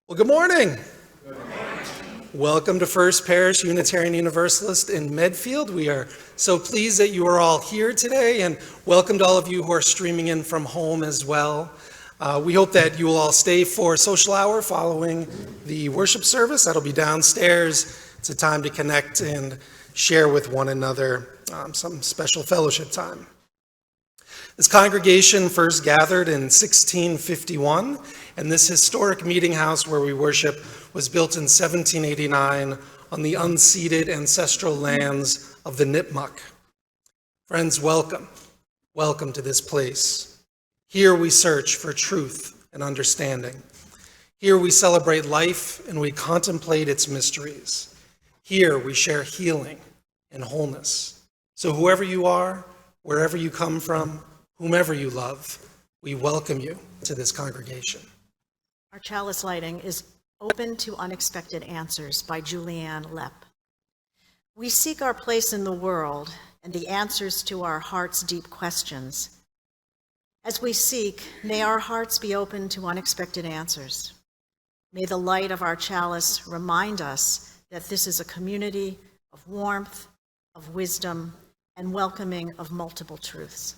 Well, good morning. Welcome to First Parish Unitarian Universalist in Medfield. We are so pleased that you are all here today, and welcome to all of you who are streaming in from home as well. We hope that you will all stay for social hour following the worship service. That'll be downstairs. It's a time to connect and share with one another some special fellowship time. This congregation first gathered in 1651, and this historic meeting house where we worship was built in 1789 on the unceded ancestral lands of the Nipmuc. Friends, welcome. Welcome to this place. Here we search for truth and understanding. Here we celebrate life and we contemplate its mysteries. Here we share healing and wholeness. So whoever you are, wherever you come from, whomever you love, we welcome you to this congregation. Our chalice lighting is Open to Unexpected Answers by Julianne Lepp. We seek our place in the world and the answers to our heart's deep questions. As we seek, may our hearts be open to unexpected answers. May the light of our chalice remind us that this is a community of warmth, of wisdom, and welcoming of multiple truths.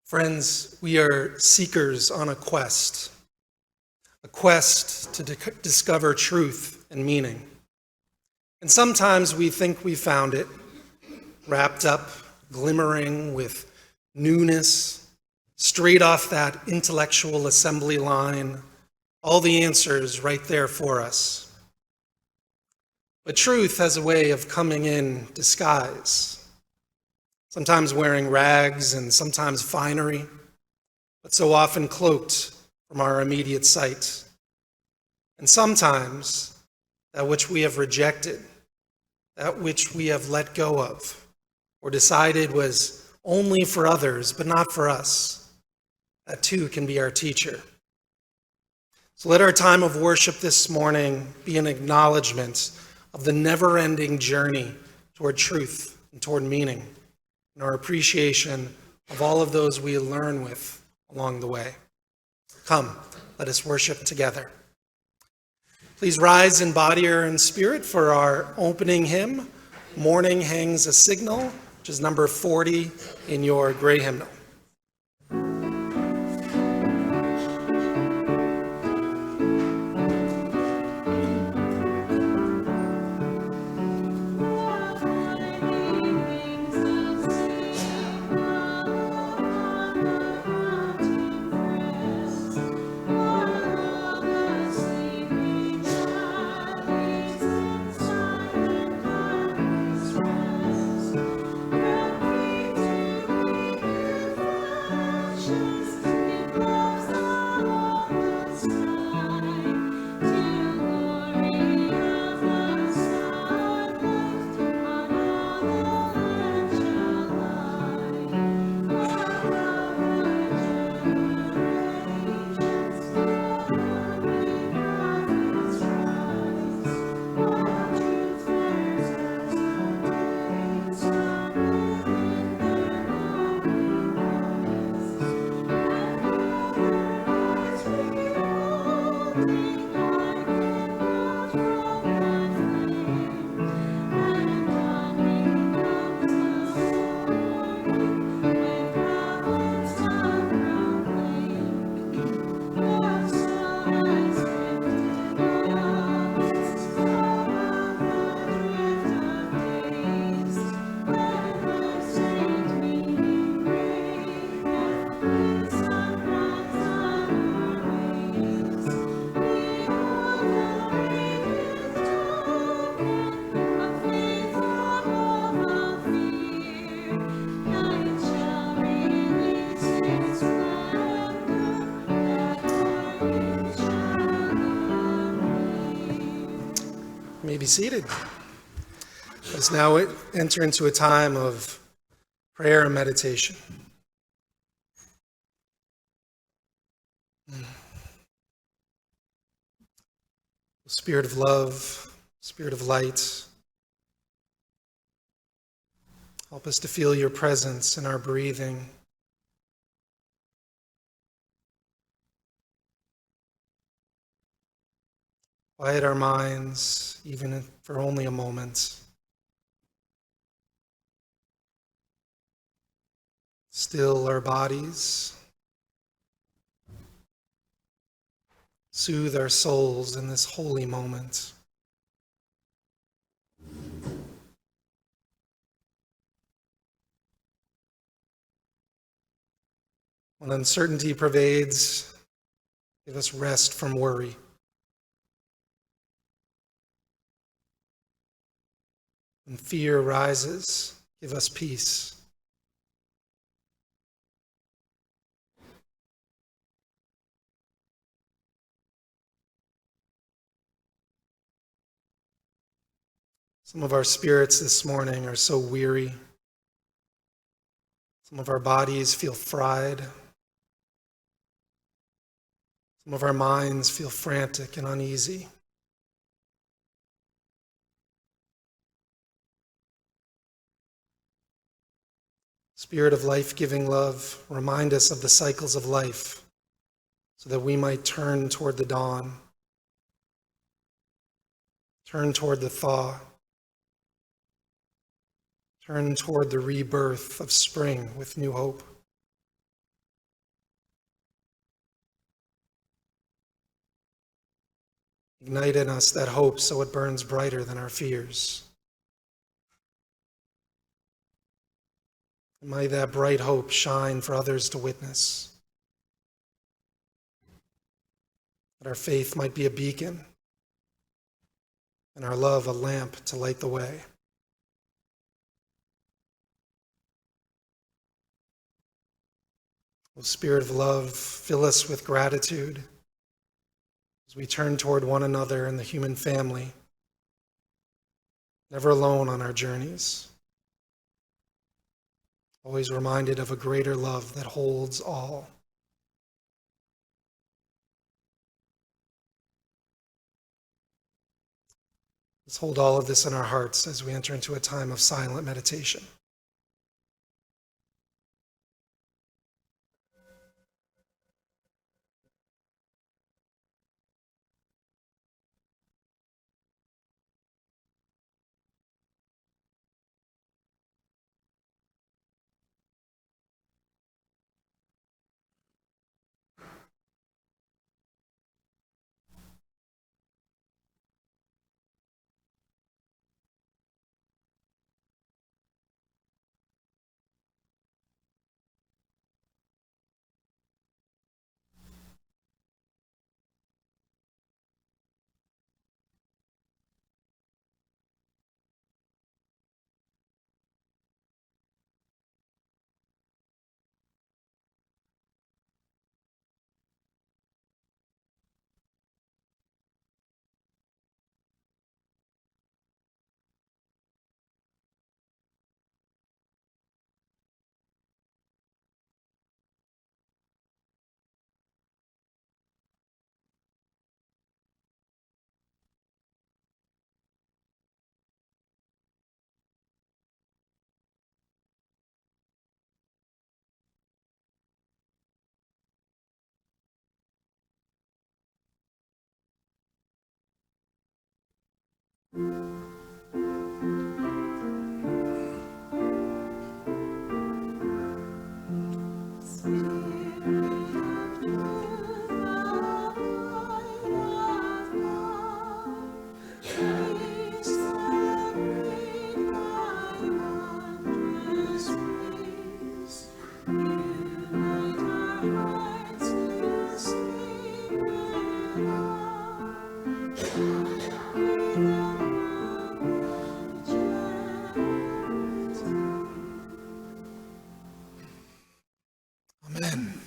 Friends, we are seekers on a quest to discover truth and meaning. And sometimes we think we found it, wrapped up, glimmering with newness, straight off that intellectual assembly line, all the answers right there for us. But truth has a way of coming in disguise. Sometimes wearing rags and sometimes finery, but so often cloaked from our immediate sight. And sometimes that which we have rejected, that which we have let go of, or decided was only for others but not for us, that too can be our teacher. So let our time of worship this morning be an acknowledgement of the never-ending journey toward truth and toward meaning, and our appreciation of all of those we learn with along the way. Come, let us worship together. Please rise in body or in spirit for our opening hymn, Morning Hangs a Signal, which is number 40 in your gray hymnal. You may be seated. Let's now enter into a time of prayer and meditation. Spirit of love, Spirit of light, help us to feel your presence in our breathing. Quiet our minds, even for only a moment. Still our bodies. Soothe our souls in this holy moment. When uncertainty pervades, give us rest from worry. When fear rises, give us peace. Some of our spirits this morning are so weary. Some of our bodies feel fried. Some of our minds feel frantic and uneasy. Spirit of life-giving love, remind us of the cycles of life so that we might turn toward the dawn, turn toward the thaw, turn toward the rebirth of spring with new hope. Ignite in us that hope so it burns brighter than our fears. And may that bright hope shine for others to witness. That our faith might be a beacon and our love a lamp to light the way. O Spirit of love, fill us with gratitude as we turn toward one another in the human family, never alone on our journeys, always reminded of a greater love that holds all. Let's hold all of this in our hearts as we enter into a time of silent meditation. Amen.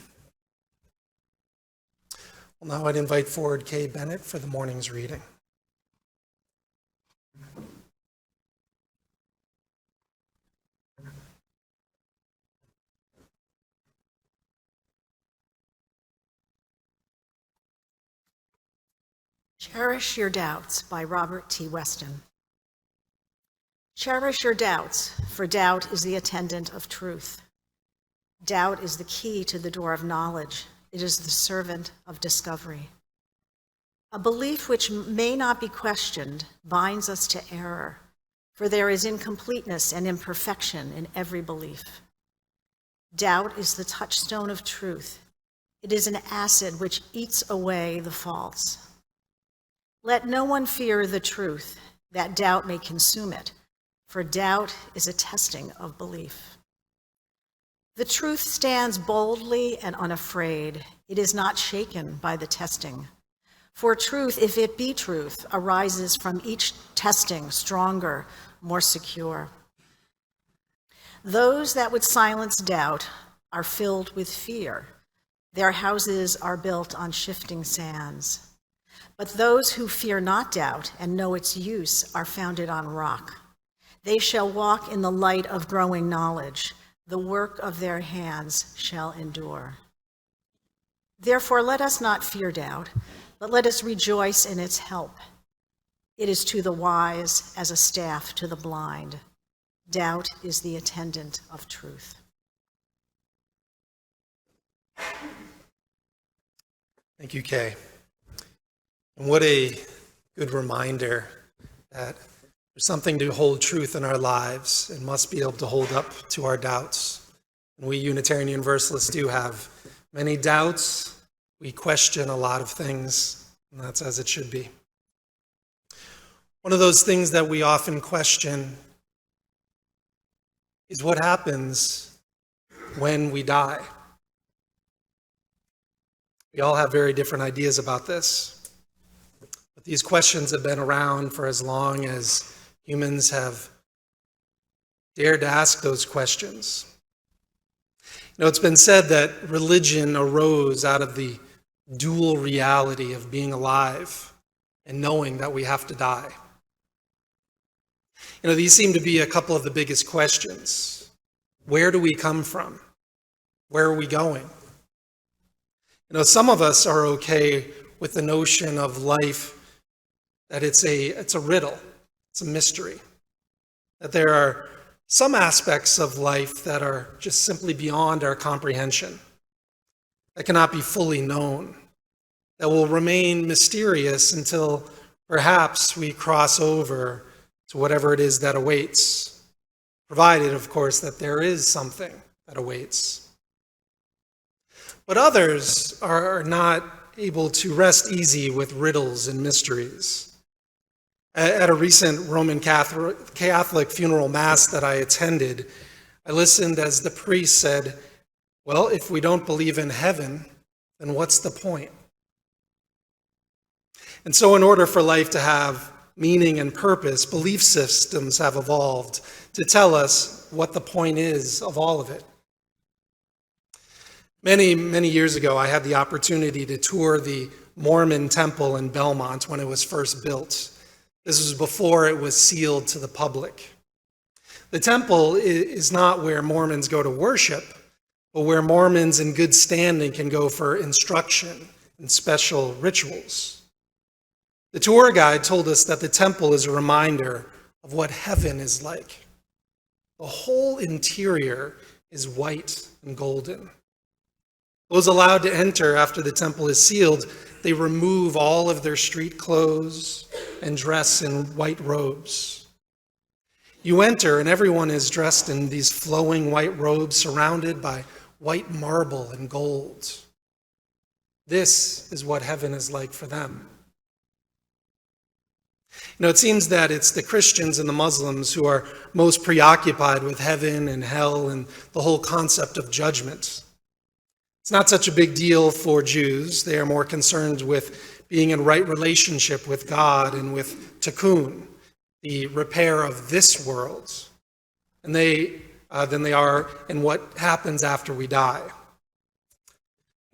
Well, now I'd invite forward Kay Bennett for the morning's reading. Cherish Your Doubts by Robert T. Weston. Cherish your doubts, for doubt is the attendant of truth. Doubt is the key to the door of knowledge. It is the servant of discovery. A belief which may not be questioned binds us to error, for there is incompleteness and imperfection in every belief. Doubt is the touchstone of truth. It is an acid which eats away the false. Let no one fear the truth, that doubt may consume it, for doubt is a testing of belief. The truth stands boldly and unafraid. It is not shaken by the testing. For truth, if it be truth, arises from each testing stronger, more secure. Those that would silence doubt are filled with fear. Their houses are built on shifting sands. But those who fear not doubt and know its use are founded on rock. They shall walk in the light of growing knowledge. The work of their hands shall endure. Therefore, let us not fear doubt, but let us rejoice in its help. It is to the wise as a staff to the blind. Doubt is the attendant of truth. Thank you, Kay. And what a good reminder that there's something to hold truth in our lives and must be able to hold up to our doubts. And we Unitarian Universalists do have many doubts. We question a lot of things, and that's as it should be. One of those things that we often question is what happens when we die. We all have very different ideas about this. But these questions have been around for as long as humans have dared to ask those questions. You know, it's been said that religion arose out of the dual reality of being alive and knowing that we have to die. You know, these seem to be a couple of the biggest questions. Where do we come from? Where are we going? You know, some of us are okay with the notion of life that it's a riddle, it's a mystery, that there are some aspects of life that are just simply beyond our comprehension, that cannot be fully known, that will remain mysterious until perhaps we cross over to whatever it is that awaits, provided, of course, that there is something that awaits. But others are not able to rest easy with riddles and mysteries. At a recent Roman Catholic funeral mass that I attended, I listened as the priest said, well, if we don't believe in heaven, then what's the point? And so in order for life to have meaning and purpose, belief systems have evolved to tell us what the point is of all of it. Many, many years ago, I had the opportunity to tour the Mormon temple in Belmont when it was first built. This was before it was sealed to the public. The temple is not where Mormons go to worship, but where Mormons in good standing can go for instruction and special rituals. The tour guide told us that the temple is a reminder of what heaven is like. The whole interior is white and golden. Those allowed to enter after the temple is sealed, they remove all of their street clothes and dress in white robes. You enter, and everyone is dressed in these flowing white robes surrounded by white marble and gold. This is what heaven is like for them. It seems that it's the Christians and the Muslims who are most preoccupied with heaven and hell and the whole concept of judgment. It's not such a big deal for Jews. They are more concerned with being in right relationship with God and with tikkun, the repair of this world, and than they are in what happens after we die.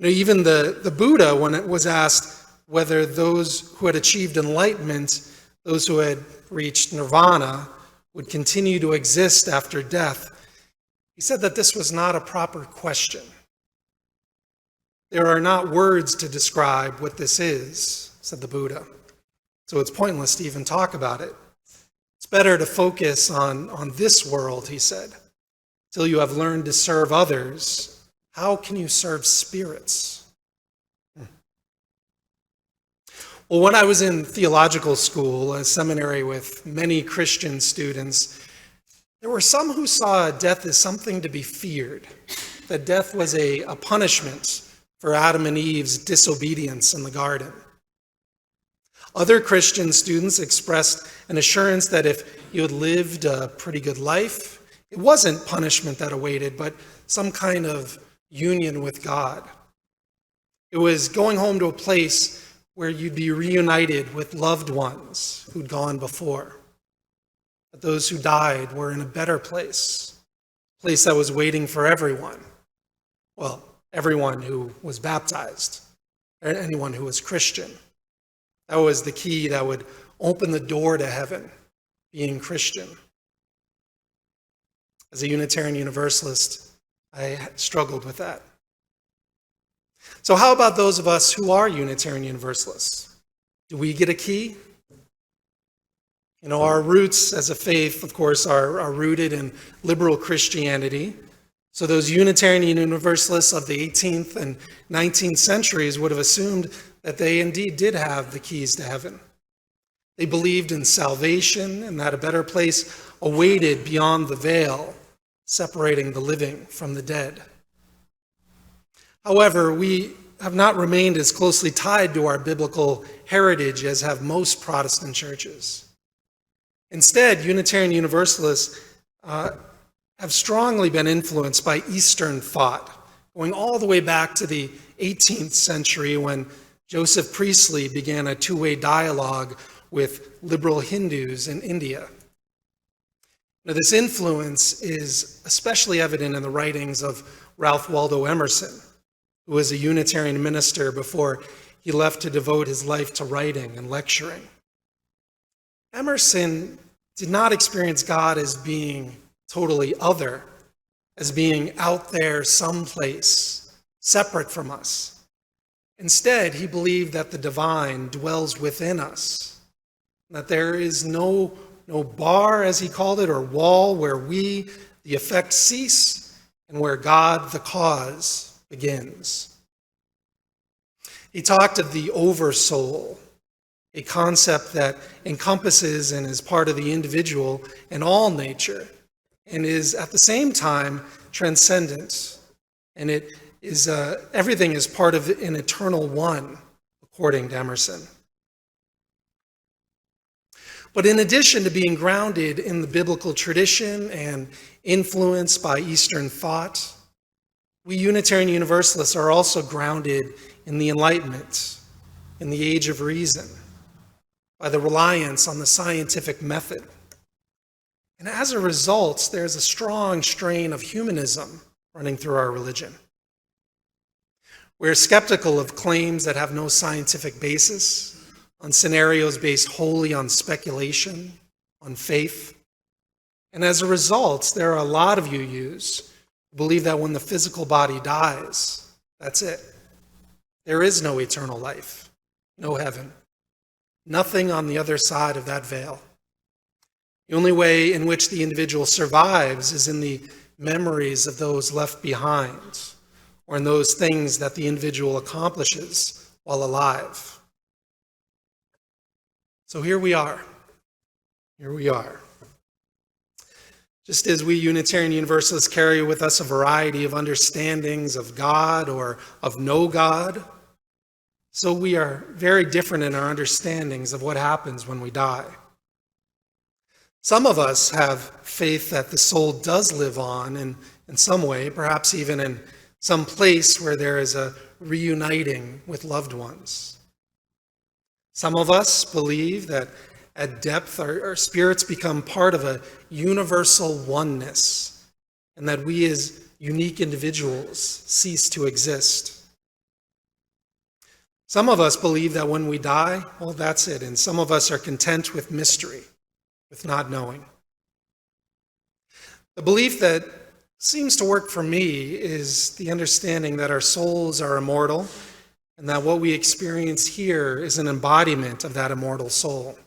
Even the Buddha, when it was asked whether those who had achieved enlightenment, those who had reached nirvana, would continue to exist after death, he said that this was not a proper question. There are not words to describe what this is, said the Buddha. So it's pointless to even talk about it. It's better to focus on this world, he said. Till you have learned to serve others, how can you serve spirits? Well, when I was in theological school, a seminary with many Christian students, there were some who saw death as something to be feared, that death was a punishment for Adam and Eve's disobedience in the garden. Other Christian students expressed an assurance that if you had lived a pretty good life, it wasn't punishment that awaited, but some kind of union with God. It was going home to a place where you'd be reunited with loved ones who'd gone before. But those who died were in a better place, a place that was waiting for everyone. Well, everyone who was baptized, and anyone who was Christian. That was the key that would open the door to heaven, being Christian. As a Unitarian Universalist, I struggled with that. So how about those of us who are Unitarian Universalists? Do we get a key? Our roots as a faith, of course, are rooted in liberal Christianity. So those Unitarian Universalists of the 18th and 19th centuries would have assumed that they indeed did have the keys to heaven. They believed in salvation and that a better place awaited beyond the veil, separating the living from the dead. However, we have not remained as closely tied to our biblical heritage as have most Protestant churches. Instead, Unitarian Universalists have strongly been influenced by Eastern thought, going all the way back to the 18th century when Joseph Priestley began a two-way dialogue with liberal Hindus in India. Now, this influence is especially evident in the writings of Ralph Waldo Emerson, who was a Unitarian minister before he left to devote his life to writing and lecturing. Emerson did not experience God as being totally other, as being out there someplace, separate from us. Instead, he believed that the divine dwells within us, that there is no bar, as he called it, or wall where we, the effect, cease, and where God, the cause, begins. He talked of the oversoul, a concept that encompasses and is part of the individual and all nature, and is at the same time transcendent. And it is everything is part of an eternal one, according to Emerson. But in addition to being grounded in the biblical tradition and influenced by Eastern thought, we Unitarian Universalists are also grounded in the Enlightenment, in the age of reason, by the reliance on the scientific method. And as a result, there's a strong strain of humanism running through our religion. We're skeptical of claims that have no scientific basis, on scenarios based wholly on speculation, on faith. And as a result, there are a lot of UUs who believe that when the physical body dies, that's it. There is no eternal life, no heaven, nothing on the other side of that veil. The only way in which the individual survives is in the memories of those left behind, or in those things that the individual accomplishes while alive. So here we are. Here we are. Just as we Unitarian Universalists carry with us a variety of understandings of God or of no God, so we are very different in our understandings of what happens when we die. Some of us have faith that the soul does live on in some way, perhaps even in some place where there is a reuniting with loved ones. Some of us believe that at depth our spirits become part of a universal oneness, and that we as unique individuals cease to exist. Some of us believe that when we die, well, that's it, and some of us are content with mystery, with not knowing. The belief that seems to work for me is the understanding that our souls are immortal and that what we experience here is an embodiment of that immortal soul.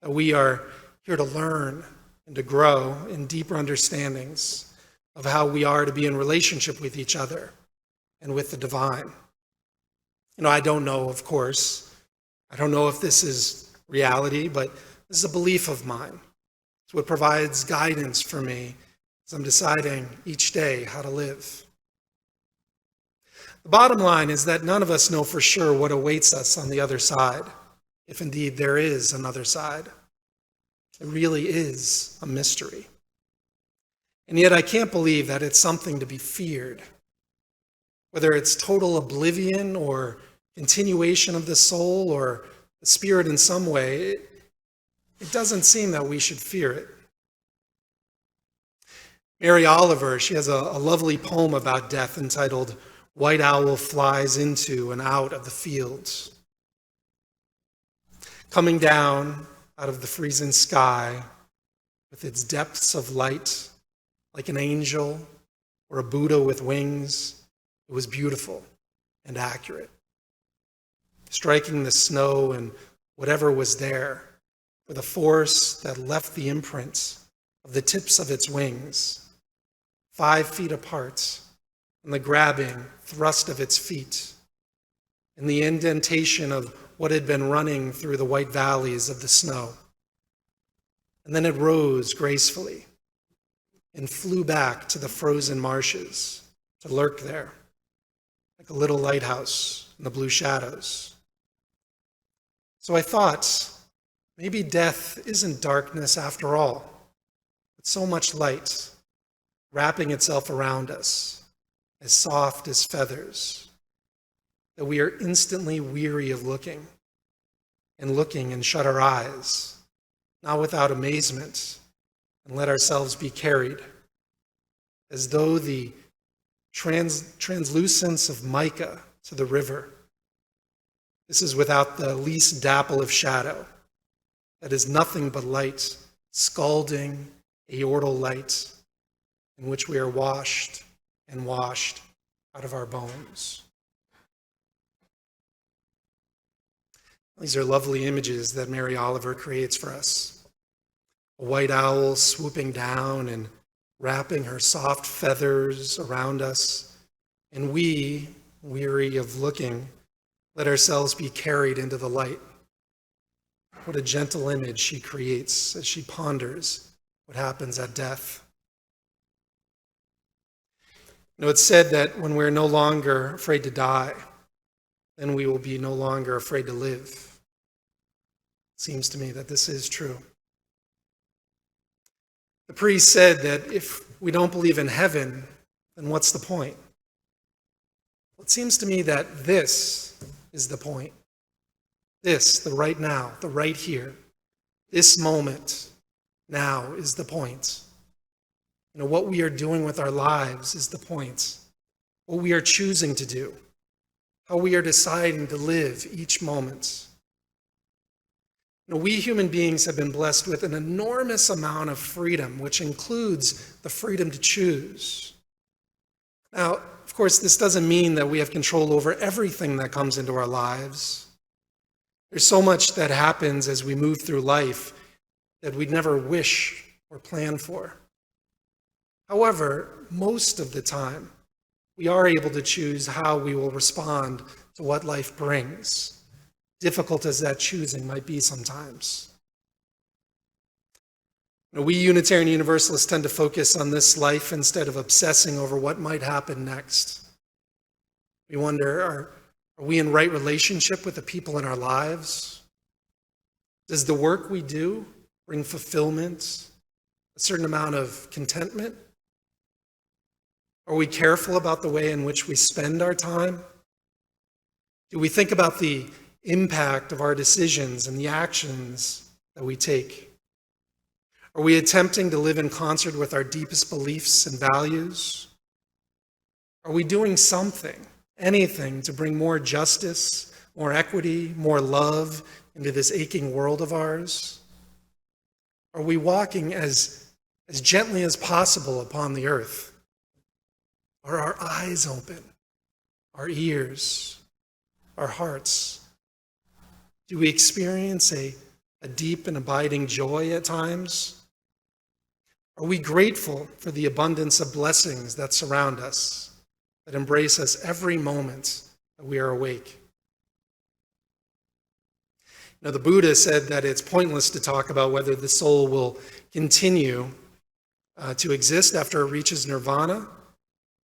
That we are here to learn and to grow in deeper understandings of how we are to be in relationship with each other and with the divine. I don't know, of course. I don't know if this is reality, but this is a belief of mine. It's what provides guidance for me as I'm deciding each day how to live. The bottom line is that none of us know for sure what awaits us on the other side, if indeed there is another side. It really is a mystery. And yet I can't believe that it's something to be feared. Whether it's total oblivion or continuation of the soul or the spirit in some way, it doesn't seem that we should fear it. Mary Oliver, she has a lovely poem about death entitled, "White Owl Flies Into and Out of the Fields." Coming down out of the freezing sky with its depths of light, like an angel or a Buddha with wings, it was beautiful and accurate. Striking the snow and whatever was there with a force that left the imprint of the tips of its wings, 5 feet apart, and the grabbing thrust of its feet, and the indentation of what had been running through the white valleys of the snow. And then it rose gracefully and flew back to the frozen marshes to lurk there, like a little lighthouse in the blue shadows. So I thought, maybe death isn't darkness after all, but so much light wrapping itself around us, as soft as feathers, that we are instantly weary of looking and shut our eyes, not without amazement, and let ourselves be carried, as though the translucence of mica to the river. This is without the least dapple of shadow. That is nothing but light, scalding, aortal light, in which we are washed and washed out of our bones. These are lovely images that Mary Oliver creates for us. A white owl swooping down and wrapping her soft feathers around us, and we, weary of looking, let ourselves be carried into the light. What a gentle image she creates as she ponders what happens at death. It's said that when we're no longer afraid to die, then we will be no longer afraid to live. It seems to me that this is true. The priest said that if we don't believe in heaven, then what's the point? Well, it seems to me that this is the point. This, the right now, the right here, this moment now is the point. What we are doing with our lives is the point. What we are choosing to do, how we are deciding to live each moment. We human beings have been blessed with an enormous amount of freedom, which includes the freedom to choose. Now, of course, this doesn't mean that we have control over everything that comes into our lives. There's so much that happens as we move through life that we'd never wish or plan for. However, most of the time, we are able to choose how we will respond to what life brings, difficult as that choosing might be sometimes. We Unitarian Universalists tend to focus on this life instead of obsessing over what might happen next. We wonder, are we in right relationship with the people in our lives? Does the work we do bring fulfillment, a certain amount of contentment? Are we careful about the way in which we spend our time? Do we think about the impact of our decisions and the actions that we take? Are we attempting to live in concert with our deepest beliefs and values? Are we doing something, anything, to bring more justice, more equity, more love into this aching world of ours? Are we walking as gently as possible upon the earth? Are our eyes open, our ears, our hearts? Do we experience a deep and abiding joy at times? Are we grateful for the abundance of blessings that surround us, that embrace us every moment that we are awake? The Buddha said that it's pointless to talk about whether the soul will continue to exist after it reaches nirvana.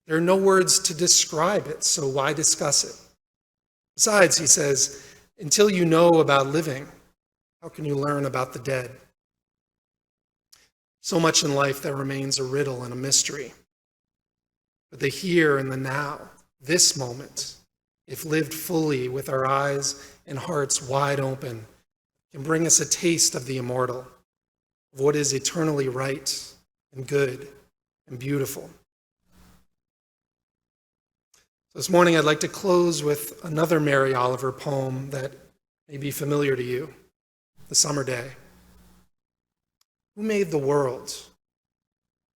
There are no words to describe it, so why discuss it? Besides, he says, until you know about living, how can you learn about the dead? So much in life that remains a riddle and a mystery. But the here and the now, this moment, if lived fully with our eyes and hearts wide open, can bring us a taste of the immortal, of what is eternally right and good and beautiful. This morning I'd like to close with another Mary Oliver poem that may be familiar to you, The Summer Day. Who made the world?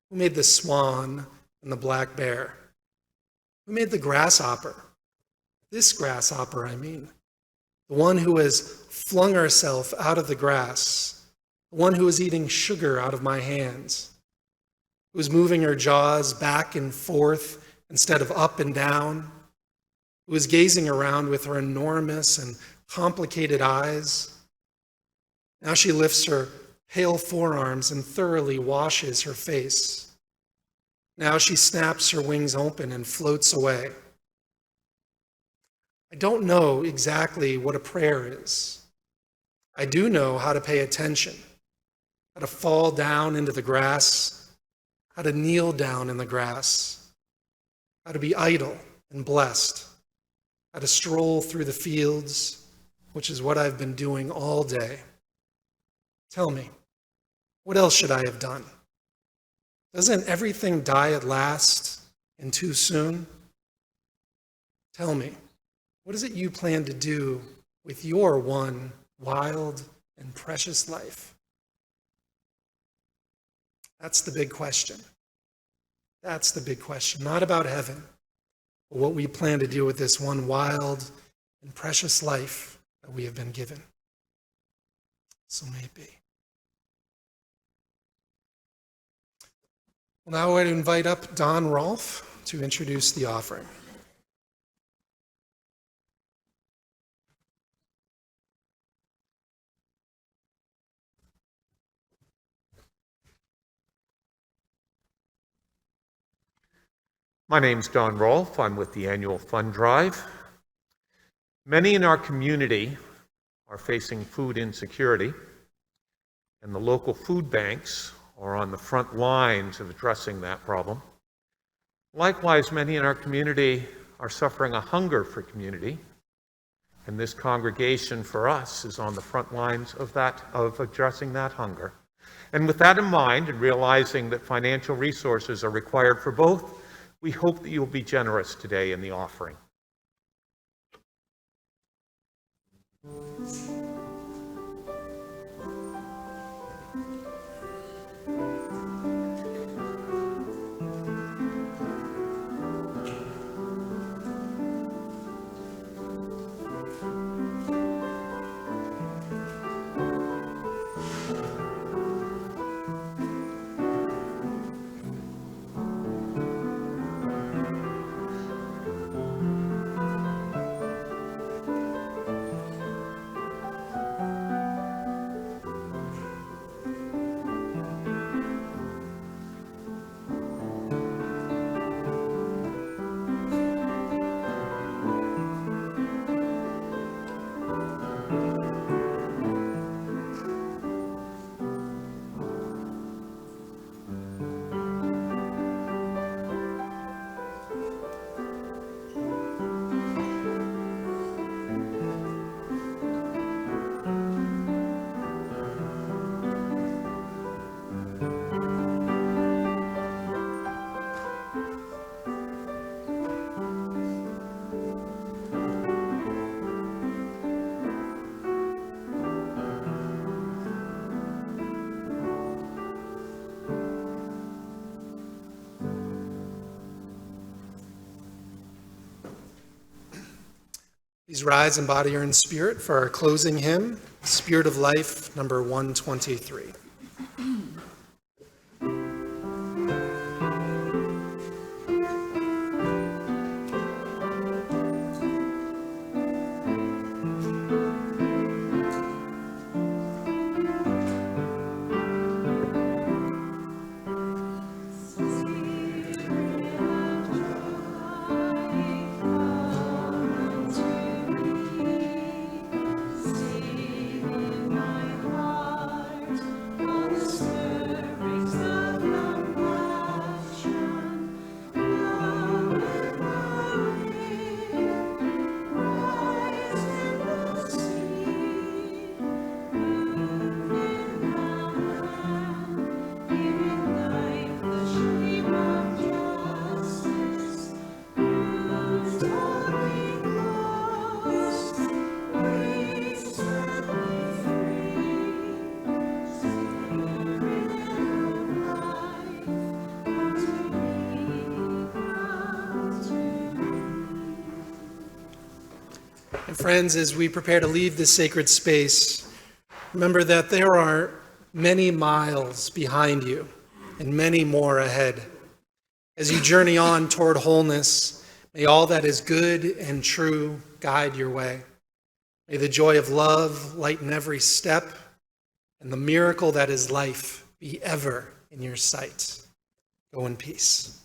Who made the swan and the black bear? Who made the grasshopper? This grasshopper, I mean. The one who has flung herself out of the grass. The one who is eating sugar out of my hands. Who is moving her jaws back and forth instead of up and down. Who is gazing around with her enormous and complicated eyes. Now she lifts her pale forearms and thoroughly washes her face. Now she snaps her wings open and floats away. I don't know exactly what a prayer is. I do know how to pay attention, how to fall down into the grass, how to kneel down in the grass, how to be idle and blessed, how to stroll through the fields, which is what I've been doing all day. Tell me, what else should I have done? Doesn't everything die at last and too soon? Tell me, what is it you plan to do with your one wild and precious life? That's the big question. That's the big question. Not about heaven, but what we plan to do with this one wild and precious life that we have been given. So may it be. Well, now I'd invite up Don Rolfe to introduce the offering. My name's Don Rolfe. I'm with the annual fund drive. Many in our community are facing food insecurity, and the local food banks are on the front lines of addressing that problem. Likewise, many in our community are suffering a hunger for community, and this congregation for us is on the front lines of addressing that hunger. And with that in mind, and realizing that financial resources are required for both, we hope that you'll be generous today in the offering. Please rise in body or in spirit for our closing hymn, Spirit of Life, number 123. And friends, as we prepare to leave this sacred space, remember that there are many miles behind you and many more ahead. As you journey on toward wholeness, may all that is good and true guide your way. May the joy of love lighten every step, and the miracle that is life be ever in your sight. Go in peace.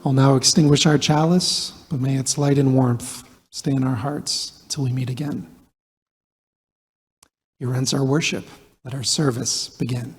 I'll now extinguish our chalice, but may its light and warmth stay in our hearts until we meet again. Here ends our worship. Let our service begin.